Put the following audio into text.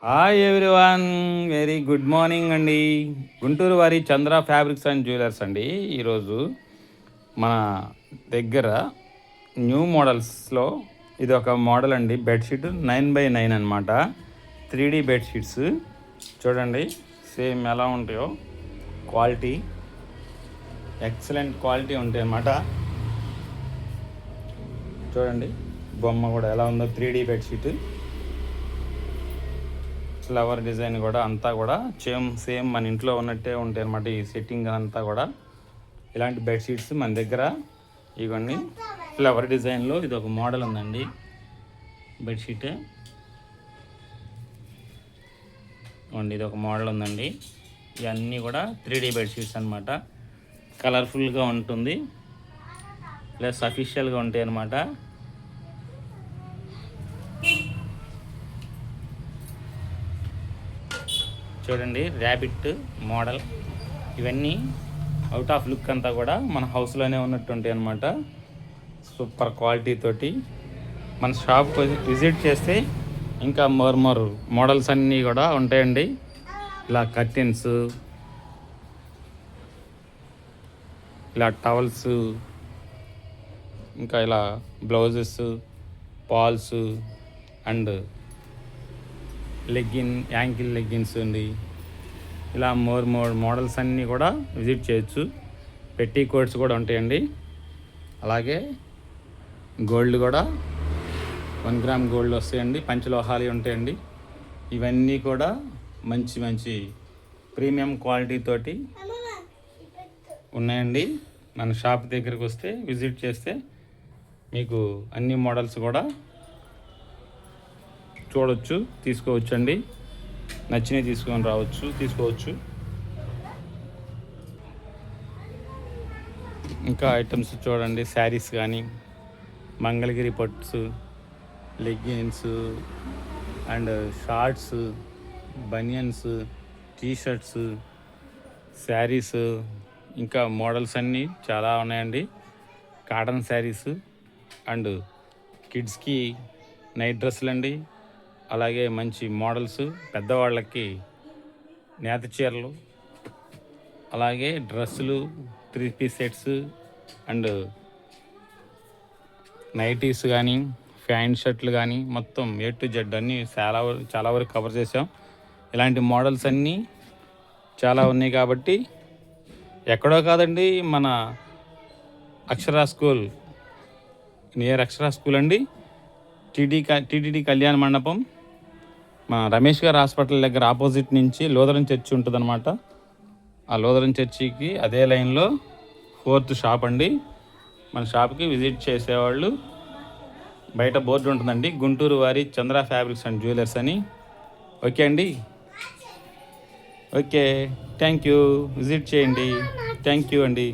Hi everyone, very good morning అండి. గుంటూరు వారి చంద్ర fabrics and jewellers అండి. ఈరోజు మన దగ్గర న్యూ మోడల్స్లో ఇది ఒక మోడల్ అండి. బెడ్షీట్ 9x9 అనమాట. 3D బెడ్షీట్స్ చూడండి, సేమ్ ఎలా ఉంటాయో క్వాలిటీ, ఎక్సలెంట్ క్వాలిటీ ఉంటాయి అన్నమాట. చూడండి బొమ్మ కూడా ఎలా ఉందో, 3D బెడ్షీట్, ఫ్లవర్ డిజైన్ కూడా అంతా కూడా సేమ్ మన ఇంట్లో ఉన్నట్టే ఉంటాయి అన్నమాట. ఈ సెట్టింగ్ అంతా కూడా ఇలాంటి బెడ్షీట్స్ మన దగ్గర ఇవన్నీ ఫ్లవర్ డిజైన్లో ఇది ఒక మోడల్ ఉందండి. బెడ్షీట్ ఇది ఒక మోడల్ ఉందండి. ఇవన్నీ కూడా 3D బెడ్షీట్స్ అనమాట. కలర్ఫుల్గా ఉంటుంది, ప్లస్ అఫీషియల్గా ఉంటాయి అన్నమాట. చూడండి ర్యాబిట్ మోడల్, ఇవన్నీ అవుట్ ఆఫ్ లుక్ అంతా కూడా మన హౌస్లోనే ఉన్నట్టు ఉంటాయి అన్నమాట. సూపర్ క్వాలిటీ తోటి మన షాప్కి విజిట్ చేస్తే ఇంకా మోర్ మోడల్స్ అన్నీ కూడా ఉంటాయండి. ఇలా కర్టెన్స్, ఇలా టవల్స్, ఇంకా ఇలా బ్లౌజెస్, పాల్స్ అండ్ యాంకిల్ లెగ్గిన్స్ ఉంది. ఇలా మోర్ మోడల్స్ అన్నీ కూడా విజిట్ చేయొచ్చు. పెట్టి కోట్స్ కూడా ఉంటాయండి. అలాగే గోల్డ్ కూడా 1 గ్రామ్ గోల్డ్ వస్తాయండి. పంచలోహాలు ఉంటాయండి. ఇవన్నీ కూడా మంచి ప్రీమియం క్వాలిటీ తోటి ఉన్నాయండి. మన షాప్ దగ్గరికి వస్తే విజిట్ చేస్తే మీకు అన్ని మోడల్స్ కూడా చూడవచ్చు, తీసుకోవచ్చు అండి. నచ్చినవి తీసుకోవచ్చు. ఇంకా ఐటమ్స్ చూడండి, శారీస్ కానీ, మంగళగిరి పట్స్, leggings and shorts, banians, t shirts, saris, ఇంకా మోడల్స్ అన్నీ చాలా ఉన్నాయండి. కాటన్ శారీస్ అండ్ కిడ్స్కి నైట్ డ్రెస్సులు అండి. అలాగే మంచి మోడల్స్, పెద్దవాళ్ళకి నేత చీరలు, అలాగే డ్రెస్సులు, 3 పీస్ సెట్స్ అండ్ నైటీస్ కానీ, ప్యాంట్ షర్ట్లు కానీ, మొత్తం A to Z అన్నీ చాలా వరకు కవర్ చేసాం. ఇలాంటి మోడల్స్ అన్నీ చాలా ఉన్నాయి కాబట్టి ఎక్కడో కాదండి, మన అక్షరా స్కూల్, నియర్ అక్షరా స్కూల్ అండి. టీటీడీ కళ్యాణ మండపం, మా రమేష్ గారు హాస్పిటల్ దగ్గర ఆపోజిట్ నుంచి లూథరన్ చర్చి ఉంటుంది అనమాట. ఆ లూథరన్ చర్చికి అదే లైన్లో 4th షాప్ అండి. మన షాప్కి విజిట్ చేసేవాళ్ళు బయట బోర్డు ఉంటుందండి, గుంటూరు వారి చంద్ర ఫ్యాబ్రిక్స్ అండ్ జ్యువెలర్స్ అని. ఓకే అండి, ఓకే, థ్యాంక్ యూ. విజిట్ చేయండి. థ్యాంక్ యూ అండి.